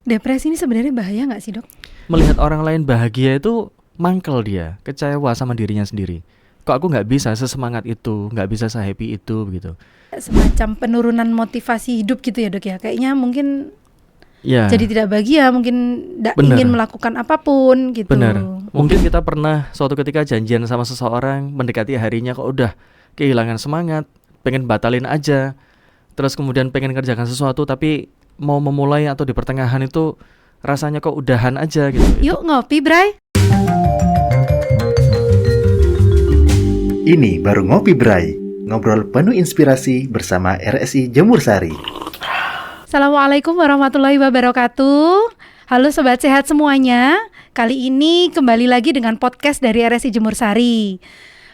Depresi ini sebenarnya bahaya nggak sih, Dok? Melihat orang lain bahagia itu mangkel dia, kecewa sama dirinya sendiri. Kok aku nggak bisa sesemangat itu, nggak bisa sehappy itu begitu. Semacam penurunan motivasi hidup gitu ya, Dok ya. Kayaknya mungkin jadi Ya, tidak bahagia, mungkin tidak ingin benar, melakukan apapun gitu. benar. Mungkin kita pernah suatu ketika janjian sama seseorang, mendekati harinya kok udah kehilangan semangat, pengen batalin aja, terus kemudian pengen kerjakan sesuatu tapi mau memulai atau di pertengahan itu rasanya kok udahan aja gitu. Yuk ngopi, Bray. Ini baru Ngopi Bray, ngobrol penuh inspirasi bersama RSI Jemur Sari. Assalamualaikum warahmatullahi wabarakatuh. Halo Sobat Sehat semuanya. Kali ini kembali lagi dengan podcast dari RSI Jemur Sari.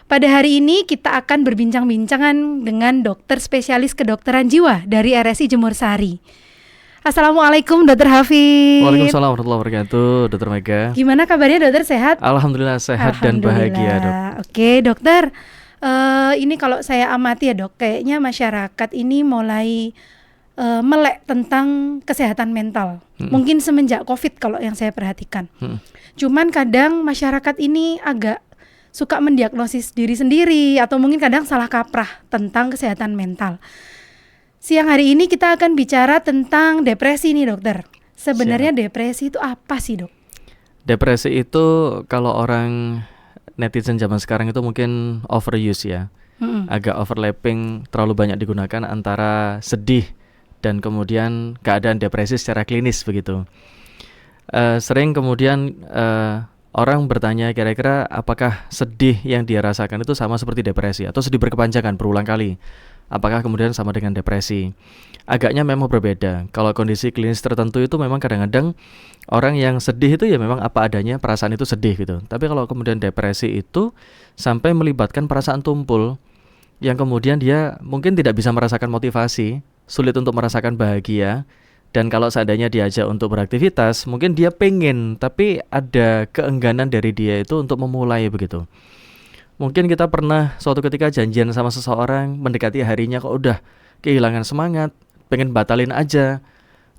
Pada hari ini kita akan berbincang-bincangan dengan dokter spesialis kedokteran jiwa dari RSI Jemur Sari. Assalamualaikum Dokter Hafid. Waalaikumsalam warahmatullahi wabarakatuh, Dokter Mega. Gimana kabarnya dokter, sehat? Alhamdulillah sehat dan bahagia, Dok. Oke dokter, ini kalau saya amati ya dok, kayaknya masyarakat ini mulai melek tentang kesehatan mental. Mungkin semenjak COVID kalau yang saya perhatikan. Cuman kadang masyarakat ini agak suka mendiagnosis diri sendiri atau mungkin kadang salah kaprah tentang kesehatan mental. Siang hari ini kita akan bicara tentang depresi nih dokter. Sebenarnya depresi itu apa sih dok? Depresi itu kalau orang netizen zaman sekarang itu mungkin overuse ya. Agak overlapping, terlalu banyak digunakan antara sedih dan kemudian keadaan depresi secara klinis begitu. Sering kemudian orang bertanya kira-kira apakah sedih yang dia rasakan itu sama seperti depresi atau sedih berkepanjangan berulang kali. Apakah kemudian sama dengan depresi? Agaknya memang berbeda. Kalau kondisi klinis tertentu itu memang kadang-kadang orang yang sedih itu ya memang apa adanya, perasaan itu sedih gitu. Tapi kalau kemudian depresi itu sampai melibatkan perasaan tumpul yang kemudian dia mungkin tidak bisa merasakan motivasi, sulit untuk merasakan bahagia. Dan kalau seandainya diajak untuk beraktivitas, mungkin dia pengen, tapi ada keengganan dari dia itu untuk memulai begitu. Mungkin kita pernah suatu ketika janjian sama seseorang, mendekati harinya kok udah kehilangan semangat, pengen batalin aja,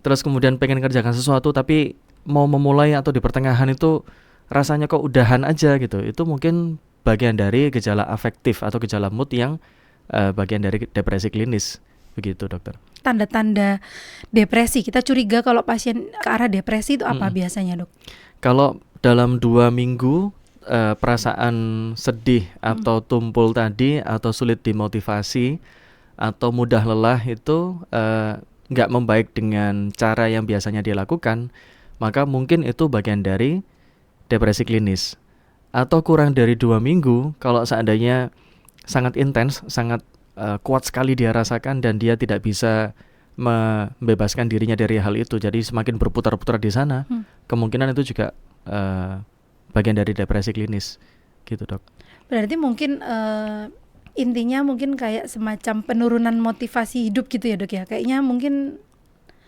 terus kemudian pengen kerjakan sesuatu tapi mau memulai atau di pertengahan itu rasanya kok udahan aja gitu. Itu mungkin bagian dari gejala afektif atau gejala mood yang bagian dari depresi klinis. Begitu dokter. Tanda-tanda depresi, kita curiga kalau pasien ke arah depresi itu apa biasanya dok? Kalau dalam 2 minggu perasaan sedih atau tumpul tadi atau sulit dimotivasi atau mudah lelah itu nggak membaik dengan cara yang biasanya dia lakukan, maka mungkin itu bagian dari depresi klinis. Atau kurang dari 2 minggu kalau seandainya sangat intens, sangat kuat sekali dia rasakan dan dia tidak bisa membebaskan dirinya dari hal itu, jadi semakin berputar-putar di sana, kemungkinan itu juga bagian dari depresi klinis gitu dok. Berarti mungkin intinya mungkin kayak semacam penurunan motivasi hidup gitu ya dok ya. Kayaknya mungkin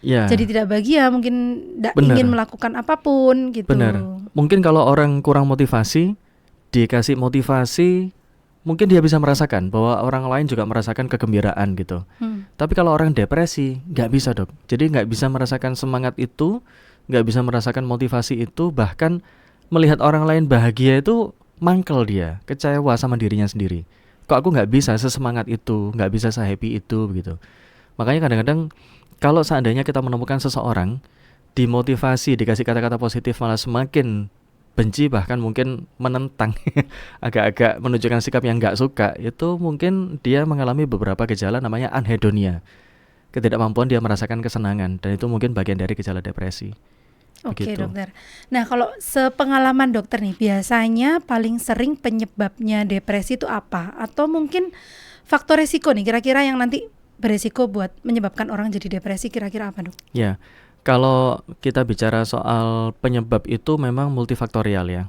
jadi tidak bahagia, mungkin tidak ingin melakukan apapun gitu. Benar. Mungkin kalau orang kurang motivasi, dikasih motivasi, mungkin dia bisa merasakan bahwa orang lain juga merasakan kegembiraan gitu. Tapi kalau orang depresi nggak bisa dok. Jadi nggak bisa merasakan semangat itu, nggak bisa merasakan motivasi itu, bahkan melihat orang lain bahagia itu mangkel dia, kecewa sama dirinya sendiri. Kok aku nggak bisa sesemangat itu, nggak bisa sehappy itu begitu. Makanya kadang-kadang kalau seandainya kita menemukan seseorang dimotivasi, dikasih kata-kata positif malah semakin benci, bahkan mungkin menentang, agak-agak menunjukkan sikap yang nggak suka, itu mungkin dia mengalami beberapa gejala namanya anhedonia, ketidakmampuan dia merasakan kesenangan, dan itu mungkin bagian dari gejala depresi. Oke Begitu. dokter. Nah kalau sepengalaman dokter nih, biasanya paling sering penyebabnya depresi itu apa? Atau mungkin faktor resiko nih, kira-kira yang nanti beresiko buat menyebabkan orang jadi depresi, kira-kira apa dok? Ya, kalau kita bicara soal penyebab itu memang multifaktorial ya.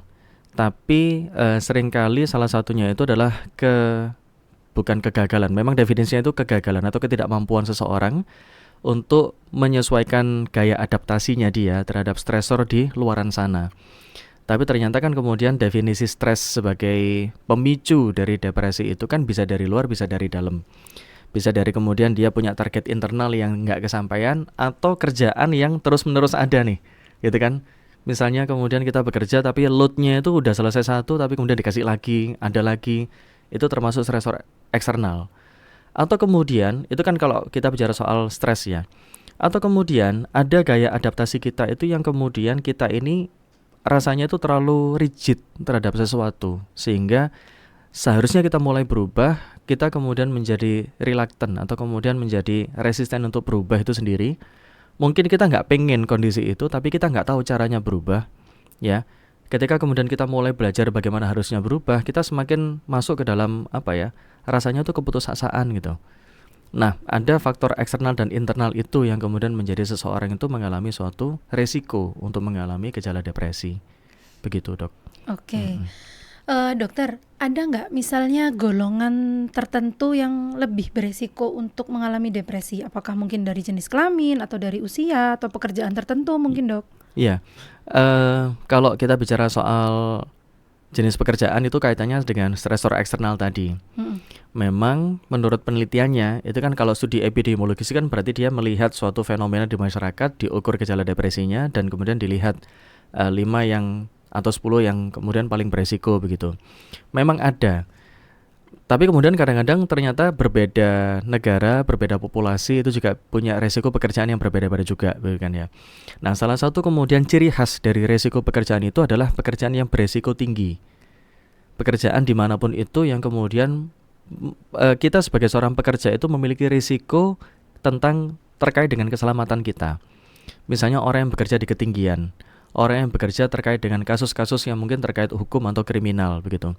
Tapi seringkali salah satunya itu adalah bukan kegagalan. Memang definisinya itu kegagalan atau ketidakmampuan seseorang untuk menyesuaikan gaya adaptasinya dia terhadap stresor di luaran sana. Tapi ternyata kan kemudian definisi stres sebagai pemicu dari depresi itu kan bisa dari luar, bisa dari dalam. Bisa dari kemudian dia punya target internal yang nggak kesampaian, atau kerjaan yang terus-menerus ada nih, gitu kan. Misalnya kemudian kita bekerja tapi load-nya itu udah selesai satu, tapi kemudian dikasih lagi, ada lagi, itu termasuk stresor eksternal. Atau kemudian, itu kan kalau kita bicara soal stres ya. Atau kemudian ada gaya adaptasi kita itu yang kemudian kita ini rasanya itu terlalu rigid terhadap sesuatu, sehingga seharusnya kita mulai berubah, kita kemudian menjadi reluctant atau kemudian menjadi resisten untuk berubah itu sendiri. Mungkin kita nggak pengen kondisi itu, tapi kita nggak tahu caranya berubah, ya. Ketika kemudian kita mulai belajar bagaimana harusnya berubah, kita semakin masuk ke dalam rasanya itu keputusasaan gitu. Nah, ada faktor eksternal dan internal itu yang kemudian menjadi seseorang itu mengalami suatu resiko untuk mengalami gejala depresi. Begitu, Dok. Oke. Dokter, ada nggak misalnya golongan tertentu yang lebih beresiko untuk mengalami depresi? Apakah mungkin dari jenis kelamin atau dari usia atau pekerjaan tertentu mungkin, Dok? Iya, kalau kita bicara soal jenis pekerjaan itu kaitannya dengan stresor eksternal tadi. Memang menurut penelitiannya itu kan kalau studi epidemiologis kan berarti dia melihat suatu fenomena di masyarakat, diukur gejala depresinya dan kemudian dilihat 5 yang atau 10 yang kemudian paling beresiko begitu. Memang ada. Tapi kemudian kadang-kadang ternyata berbeda negara, berbeda populasi itu juga punya resiko pekerjaan yang berbeda-beda juga, kan ya. Nah, salah satu kemudian ciri khas dari resiko pekerjaan itu adalah pekerjaan yang beresiko tinggi. Pekerjaan dimanapun itu yang kemudian kita sebagai seorang pekerja itu memiliki risiko terkait dengan keselamatan kita. Misalnya orang yang bekerja di ketinggian, orang yang bekerja terkait dengan kasus-kasus yang mungkin terkait hukum atau kriminal begitu.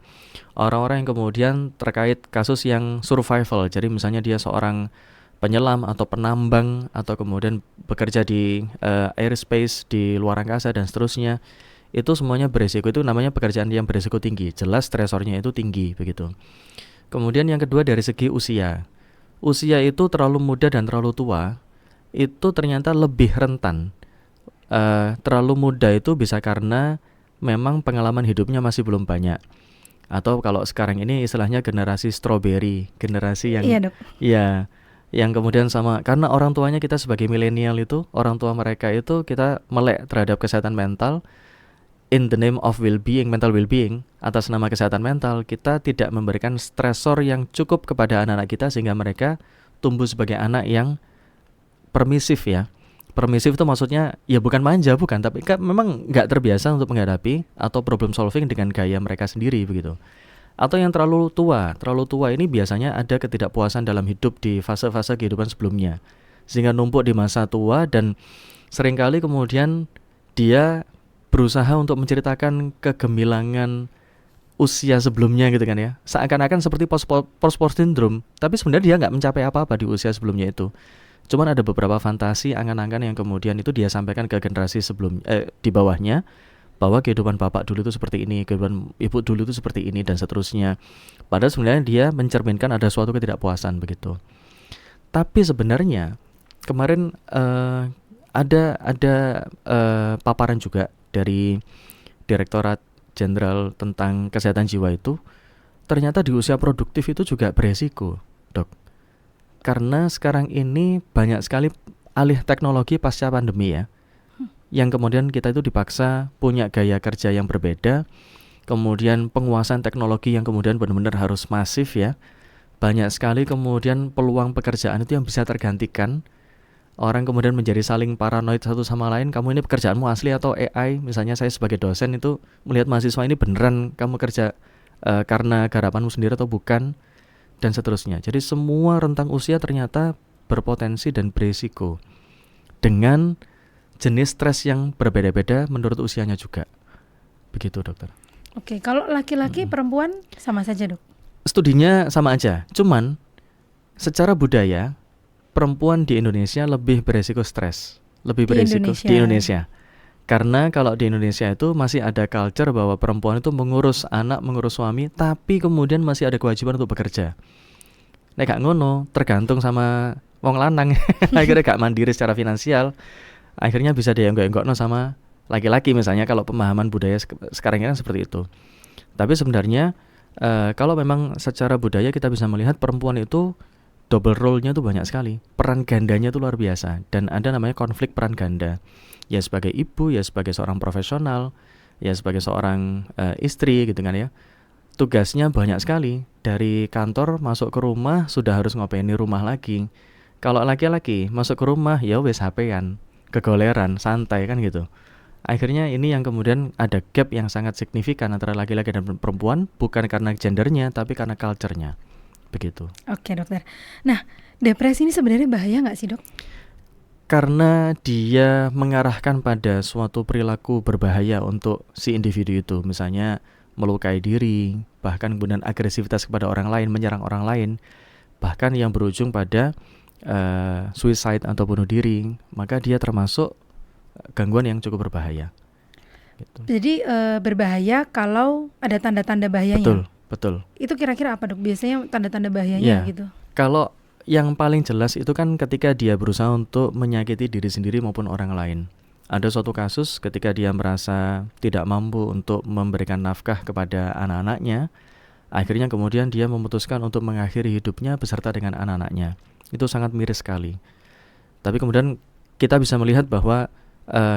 Orang-orang yang kemudian terkait kasus yang survival, jadi misalnya dia seorang penyelam atau penambang atau kemudian bekerja di airspace di luar angkasa dan seterusnya, itu semuanya beresiko, itu namanya pekerjaan yang beresiko tinggi. Jelas stresornya itu tinggi begitu. Kemudian yang kedua dari segi usia. Usia itu terlalu muda dan terlalu tua itu ternyata lebih rentan. Terlalu muda itu bisa karena memang pengalaman hidupnya masih belum banyak. Atau kalau sekarang ini istilahnya generasi strawberry, generasi yang yang kemudian sama, karena orang tuanya kita sebagai milenial itu, orang tua mereka itu kita melek terhadap kesehatan mental in the name of well-being, mental well-being, atas nama kesehatan mental, kita tidak memberikan stresor yang cukup kepada anak-anak kita sehingga mereka tumbuh sebagai anak yang permisif ya. Permisif itu maksudnya ya bukan manja, bukan, tapi memang nggak terbiasa untuk menghadapi atau problem solving dengan gaya mereka sendiri begitu. Atau yang terlalu tua ini biasanya ada ketidakpuasan dalam hidup di fase-fase kehidupan sebelumnya, sehingga numpuk di masa tua dan seringkali kemudian dia berusaha untuk menceritakan kegemilangan usia sebelumnya gitu kan ya, seakan-akan seperti post-post syndrome, tapi sebenarnya dia nggak mencapai apa-apa di usia sebelumnya itu. Cuman ada beberapa fantasi, angan-angan yang kemudian itu dia sampaikan ke generasi di bawahnya, bahwa kehidupan bapak dulu itu seperti ini, kehidupan ibu dulu itu seperti ini, dan seterusnya. Padahal sebenarnya dia mencerminkan ada suatu ketidakpuasan begitu. Tapi sebenarnya kemarin ada paparan juga dari Direktorat Jenderal tentang Kesehatan Jiwa itu, ternyata di usia produktif itu juga beresiko, Dok. Karena sekarang ini banyak sekali alih teknologi pasca pandemi ya, yang kemudian kita itu dipaksa punya gaya kerja yang berbeda, kemudian penguasaan teknologi yang kemudian benar-benar harus masif ya. Banyak sekali kemudian peluang pekerjaan itu yang bisa tergantikan. Orang kemudian menjadi saling paranoid satu sama lain, kamu ini pekerjaanmu asli atau AI. Misalnya saya sebagai dosen itu melihat mahasiswa ini beneran kamu kerja karena garapanmu sendiri atau bukan, dan seterusnya. Jadi semua rentang usia ternyata berpotensi dan berisiko dengan jenis stres yang berbeda-beda menurut usianya juga. Begitu, Dokter. Oke, kalau laki-laki perempuan sama saja, Dok? Studinya sama aja, cuman secara budaya perempuan di Indonesia lebih beresiko stres, lebih beresiko di Indonesia. Karena kalau di Indonesia itu masih ada culture bahwa perempuan itu mengurus anak, mengurus suami, tapi kemudian masih ada kewajiban untuk bekerja. Nek gak ngono, tergantung sama wong lanang. Akhirnya gak mandiri secara finansial. Akhirnya bisa dienggok-enggokno sama laki-laki misalnya, kalau pemahaman budaya sekarang ini kan seperti itu. Tapi sebenarnya kalau memang secara budaya kita bisa melihat perempuan itu double role-nya tuh banyak sekali. Peran gandanya tuh luar biasa. Dan ada namanya konflik peran ganda. Ya sebagai ibu, ya sebagai seorang profesional, ya sebagai seorang istri gitu kan ya. Tugasnya banyak sekali. Dari kantor masuk ke rumah sudah harus ngopeni rumah lagi. Kalau laki-laki masuk ke rumah ya wes HP-an, kegoleran, santai kan gitu. Akhirnya ini yang kemudian ada gap yang sangat signifikan antara laki-laki dan perempuan, bukan karena gendernya tapi karena culture-nya. Begitu. Oke dokter. Nah, depresi ini sebenarnya bahaya nggak sih dok? Karena dia mengarahkan pada suatu perilaku berbahaya untuk si individu itu. Misalnya melukai diri, bahkan kemudian agresivitas kepada orang lain, menyerang orang lain, bahkan yang berujung pada suicide atau bunuh diri, maka dia termasuk gangguan yang cukup berbahaya. Gitu. Jadi berbahaya kalau ada tanda-tanda bahayanya. Betul. Itu kira-kira apa dok? Biasanya tanda-tanda bahayanya gitu. Kalau yang paling jelas itu kan ketika dia berusaha untuk menyakiti diri sendiri maupun orang lain. Ada suatu kasus ketika dia merasa tidak mampu untuk memberikan nafkah kepada anak-anaknya, akhirnya kemudian dia memutuskan untuk mengakhiri hidupnya beserta dengan anak-anaknya. Itu sangat miris sekali. Tapi kemudian kita bisa melihat bahwa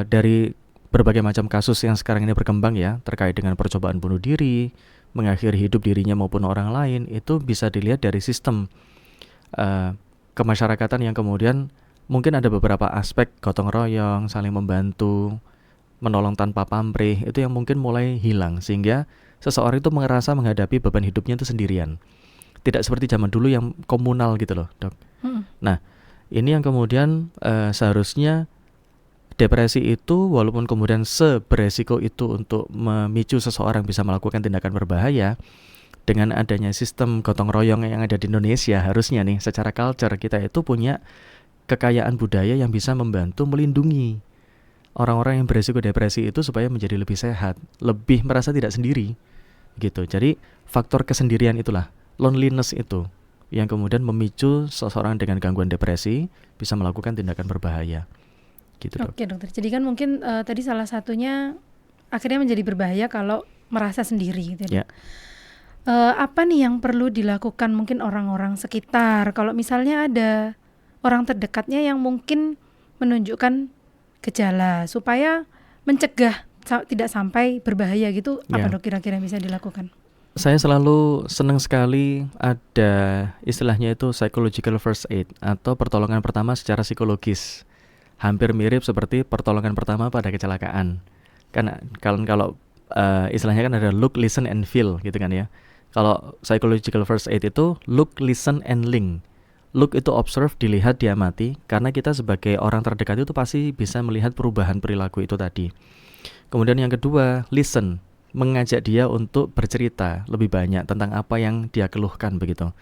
dari berbagai macam kasus yang sekarang ini berkembang ya, terkait dengan percobaan bunuh diri, mengakhiri hidup dirinya maupun orang lain, itu bisa dilihat dari sistem kemasyarakatan yang kemudian mungkin ada beberapa aspek gotong royong, saling membantu, menolong tanpa pamrih, itu yang mungkin mulai hilang, sehingga seseorang itu merasa menghadapi beban hidupnya itu sendirian. Tidak seperti zaman dulu yang komunal gitu loh, dok. Nah, ini yang kemudian seharusnya depresi itu walaupun kemudian seberesiko itu untuk memicu seseorang bisa melakukan tindakan berbahaya, dengan adanya sistem gotong royong yang ada di Indonesia, harusnya nih secara culture kita itu punya kekayaan budaya yang bisa membantu melindungi orang-orang yang beresiko depresi itu supaya menjadi lebih sehat, lebih merasa tidak sendiri gitu. Jadi faktor kesendirian itulah, loneliness itu yang kemudian memicu seseorang dengan gangguan depresi bisa melakukan tindakan berbahaya gitu, dok. Oke dokter, jadi kan mungkin tadi salah satunya akhirnya menjadi berbahaya kalau merasa sendiri gitu ya. Apa nih yang perlu dilakukan mungkin orang-orang sekitar kalau misalnya ada orang terdekatnya yang mungkin menunjukkan gejala supaya mencegah tidak sampai berbahaya gitu, apa dok kira-kira bisa dilakukan? Saya selalu senang sekali ada istilahnya itu psychological first aid atau pertolongan pertama secara psikologis. Hampir mirip seperti pertolongan pertama pada kecelakaan. Karena kalau istilahnya kan ada look, listen, and feel gitu kan ya. Kalau psychological first aid itu look, listen, and link. Look itu observe, dilihat, diamati. Karena kita sebagai orang terdekat itu pasti bisa melihat perubahan perilaku itu tadi. Kemudian yang kedua, listen. Mengajak dia untuk bercerita lebih banyak tentang apa yang dia keluhkan begitu.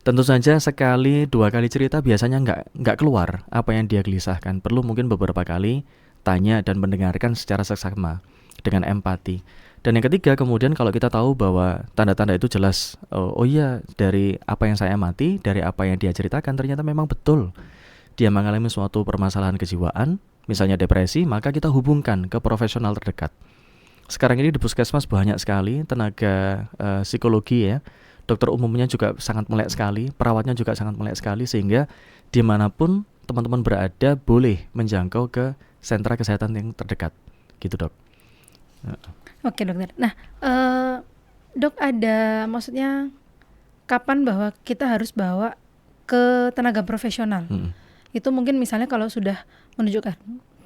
Tentu saja sekali, 2 kali cerita biasanya nggak keluar apa yang dia gelisahkan. Perlu mungkin beberapa kali tanya dan mendengarkan secara seksama dengan empati. Dan yang ketiga kemudian kalau kita tahu bahwa tanda-tanda itu jelas, oh iya dari apa yang saya amati, dari apa yang dia ceritakan ternyata memang betul dia mengalami suatu permasalahan kejiwaan, misalnya depresi, maka kita hubungkan ke profesional terdekat. Sekarang ini di puskesmas banyak sekali tenaga psikologi ya. Dokter umumnya juga sangat melek sekali, perawatnya juga sangat melek sekali, sehingga dimanapun teman-teman berada boleh menjangkau ke sentra kesehatan yang terdekat, gitu dok. Oke dokter. Nah, dok ada maksudnya kapan bahwa kita harus bawa ke tenaga profesional? Itu mungkin misalnya kalau sudah menunjukkan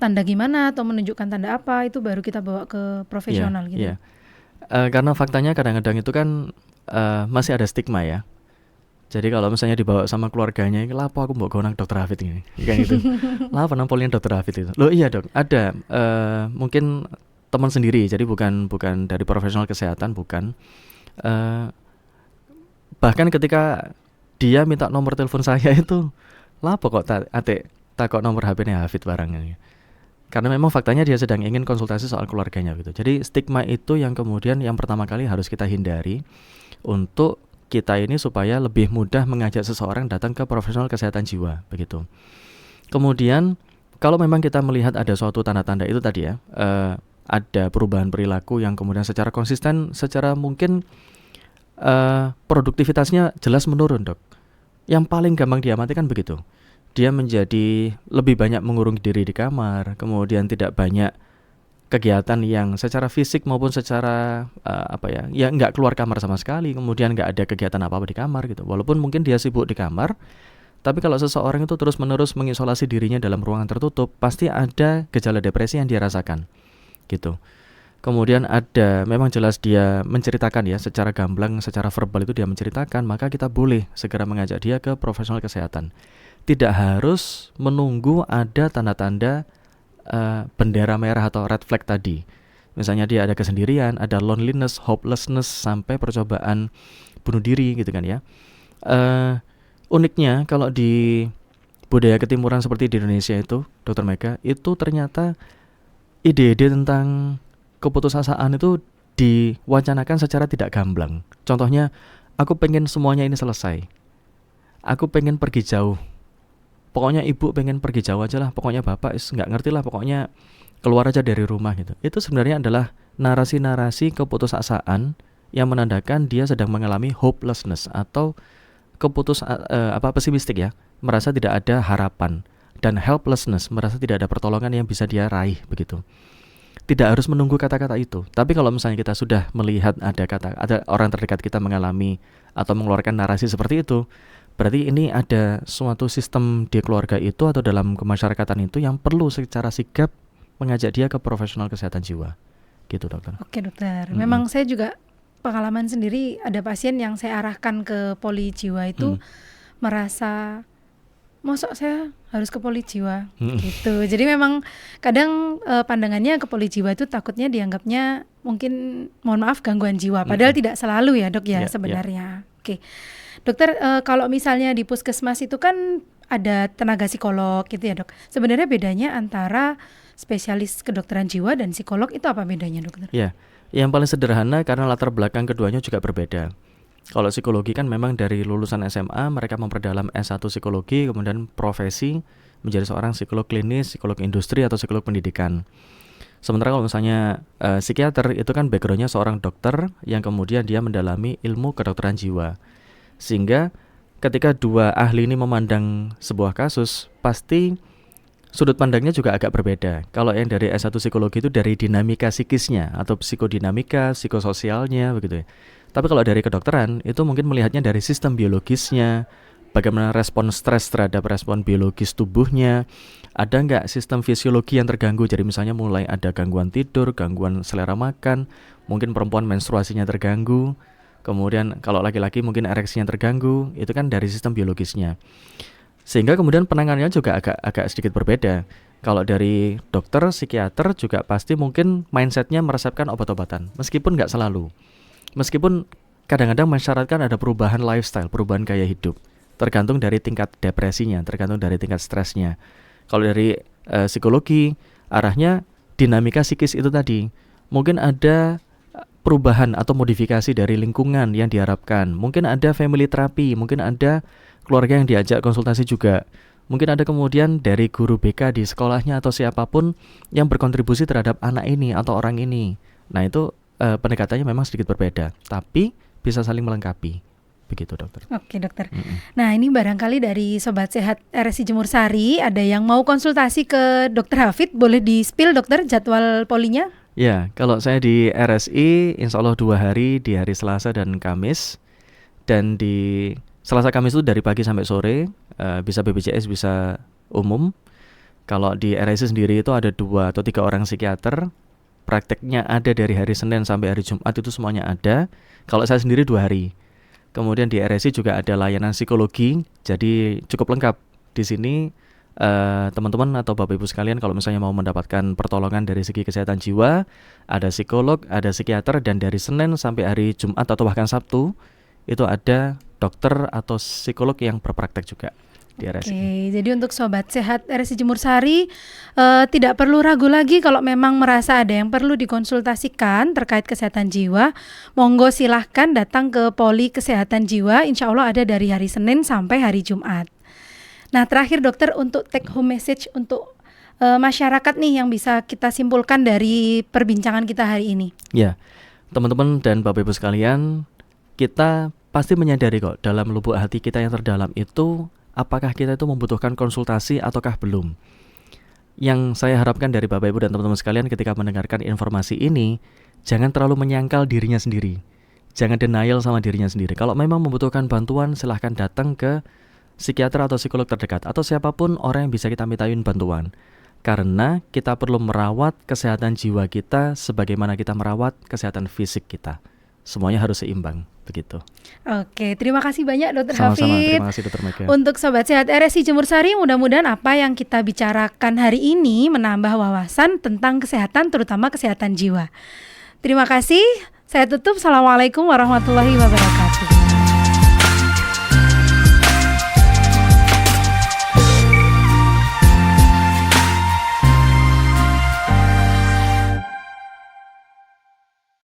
tanda gimana atau menunjukkan tanda apa itu baru kita bawa ke profesional gitu. Karena faktanya kadang-kadang itu kan masih ada stigma ya. Jadi kalau misalnya dibawa sama keluarganya, lapo aku mbok gonang dokter Hafid ini, kan gitu. Lapo nampolin dokter Hafid itu. Loh iya dok, ada mungkin teman sendiri, jadi bukan dari profesional kesehatan, bukan. Bahkan ketika dia minta nomor telepon saya itu, lapo kok takok nomor HP-nya Hafid barangnya. Karena memang faktanya dia sedang ingin konsultasi soal keluarganya gitu. Jadi stigma itu yang kemudian yang pertama kali harus kita hindari untuk kita ini supaya lebih mudah mengajak seseorang datang ke profesional kesehatan jiwa begitu. Kemudian kalau memang kita melihat ada suatu tanda-tanda itu tadi ya, ada perubahan perilaku yang kemudian secara konsisten, secara mungkin produktivitasnya jelas menurun dok. yang paling gampang diamati kan begitu. Dia menjadi lebih banyak mengurung diri di kamar, kemudian tidak banyak kegiatan yang secara fisik maupun secara ya nggak keluar kamar sama sekali, kemudian nggak ada kegiatan apa-apa di kamar gitu. Walaupun mungkin dia sibuk di kamar, tapi kalau seseorang itu terus-menerus mengisolasi dirinya dalam ruangan tertutup, pasti ada gejala depresi yang dia rasakan gitu. Kemudian memang jelas dia menceritakan ya, secara gamblang, secara verbal itu dia menceritakan, maka kita boleh segera mengajak dia ke profesional kesehatan. Tidak harus menunggu ada tanda-tanda bendera merah atau red flag tadi. Misalnya dia ada kesendirian, ada loneliness, hopelessness, sampai percobaan bunuh diri gitu kan ya. Uniknya kalau di budaya ketimuran seperti di Indonesia itu, Dr. Mega, itu ternyata ide-ide tentang keputusasaan itu diwacanakan secara tidak gamblang. Contohnya, aku pengen semuanya ini selesai. Aku pengen pergi jauh. Pokoknya ibu pengen pergi jauh aja lah. Pokoknya bapak nggak ngerti lah. Pokoknya keluar aja dari rumah gitu. Itu sebenarnya adalah narasi-narasi keputusasaan yang menandakan dia sedang mengalami hopelessness atau pesimistik ya. Merasa tidak ada harapan. Dan helplessness, merasa tidak ada pertolongan yang bisa dia raih begitu. Tidak harus menunggu kata-kata itu. Tapi kalau misalnya kita sudah melihat ada orang terdekat kita mengalami atau mengeluarkan narasi seperti itu, berarti ini ada suatu sistem di keluarga itu atau dalam kemasyarakatan itu yang perlu secara sigap mengajak dia ke profesional kesehatan jiwa. Gitu, dokter. Oke, dokter. Memang saya juga pengalaman sendiri, ada pasien yang saya arahkan ke poli jiwa itu merasa, mosok saya harus ke poli jiwa gitu. Jadi memang kadang pandangannya ke poli jiwa itu takutnya dianggapnya mungkin, mohon maaf, gangguan jiwa. Padahal tidak selalu ya dok ya sebenarnya. Oke. Dokter, kalau misalnya di puskesmas itu kan ada tenaga psikolog gitu ya dok. Sebenarnya bedanya antara spesialis kedokteran jiwa dan psikolog itu apa bedanya dokter? Ya, yang paling sederhana karena latar belakang keduanya juga berbeda. Kalau psikologi kan memang dari lulusan SMA mereka memperdalam S1 psikologi, kemudian profesi menjadi seorang psikolog klinis, psikolog industri atau psikolog pendidikan. Sementara kalau misalnya psikiater itu kan backgroundnya seorang dokter yang kemudian dia mendalami ilmu kedokteran jiwa. Sehingga ketika dua ahli ini memandang sebuah kasus, pasti sudut pandangnya juga agak berbeda. Kalau yang dari S1 psikologi itu dari dinamika psikisnya atau psikodinamika, psikososialnya begitu ya. Tapi kalau dari kedokteran itu mungkin melihatnya dari sistem biologisnya, bagaimana respon stres terhadap respon biologis tubuhnya, ada nggak sistem fisiologi yang terganggu. Jadi misalnya mulai ada gangguan tidur, gangguan selera makan, mungkin perempuan menstruasinya terganggu, kemudian kalau laki-laki mungkin ereksinya terganggu, itu kan dari sistem biologisnya. Sehingga kemudian penanganannya juga agak sedikit berbeda. Kalau dari dokter, psikiater juga pasti mungkin mindsetnya meresepkan obat-obatan, meskipun nggak selalu. Meskipun kadang-kadang mensyaratkan ada perubahan lifestyle, perubahan gaya hidup, tergantung dari tingkat depresinya, tergantung dari tingkat stresnya. Kalau dari psikologi, arahnya dinamika psikis itu tadi. Mungkin ada perubahan atau modifikasi dari lingkungan yang diharapkan. Mungkin ada family therapy, mungkin ada keluarga yang diajak konsultasi juga. Mungkin ada kemudian dari guru BK di sekolahnya atau siapapun yang berkontribusi terhadap anak ini atau orang ini. Nah itu pendekatannya memang sedikit berbeda, tapi bisa saling melengkapi. Begitu dokter. Oke dokter. Nah ini barangkali dari Sobat Sehat RSI Jemur Sari ada yang mau konsultasi ke Dokter Hafid, boleh di-spill dokter jadwal polinya? Ya, kalau saya di RSI insya Allah 2 hari, di hari Selasa dan Kamis. Dan di Selasa Kamis itu dari pagi sampai sore, bisa BPJS bisa umum. Kalau di RSI sendiri itu ada 2 atau 3 orang psikiater. Prakteknya ada dari hari Senin sampai hari Jumat, itu semuanya ada. Kalau saya sendiri 2 hari. Kemudian di RSI juga ada layanan psikologi, jadi cukup lengkap. Di sini teman-teman atau Bapak Ibu sekalian kalau misalnya mau mendapatkan pertolongan dari segi kesehatan jiwa, ada psikolog, ada psikiater, dan dari Senin sampai hari Jumat atau bahkan Sabtu itu ada dokter atau psikolog yang berpraktek juga di RSI. Oke, jadi untuk Sobat Sehat RSI Jemur Sari tidak perlu ragu lagi kalau memang merasa ada yang perlu dikonsultasikan terkait kesehatan jiwa. Monggo silahkan datang ke Poli Kesehatan Jiwa, insya Allah ada dari hari Senin sampai hari Jumat. Nah terakhir dokter, untuk take home message untuk masyarakat nih yang bisa kita simpulkan dari perbincangan kita hari ini. Ya, teman-teman dan Bapak Ibu sekalian, kita pasti menyadari kok dalam lubuk hati kita yang terdalam itu apakah kita itu membutuhkan konsultasi ataukah belum. Yang saya harapkan dari Bapak Ibu dan teman-teman sekalian ketika mendengarkan informasi ini, jangan terlalu menyangkal dirinya sendiri. Jangan denial sama dirinya sendiri. Kalau memang membutuhkan bantuan, silahkan datang ke psikiater atau psikolog terdekat atau siapapun orang yang bisa kita mintain bantuan. Karena kita perlu merawat kesehatan jiwa kita sebagaimana kita merawat kesehatan fisik kita. Semuanya harus seimbang, begitu. Oke, terima kasih banyak Dr. Sama-sama, Hafid. terima kasih Dr. Mega. Untuk Sobat Sehat RSI Jemur Sari, mudah-mudahan apa yang kita bicarakan hari ini menambah wawasan tentang kesehatan, terutama kesehatan jiwa. Terima kasih, saya tutup. Assalamualaikum warahmatullahi wabarakatuh.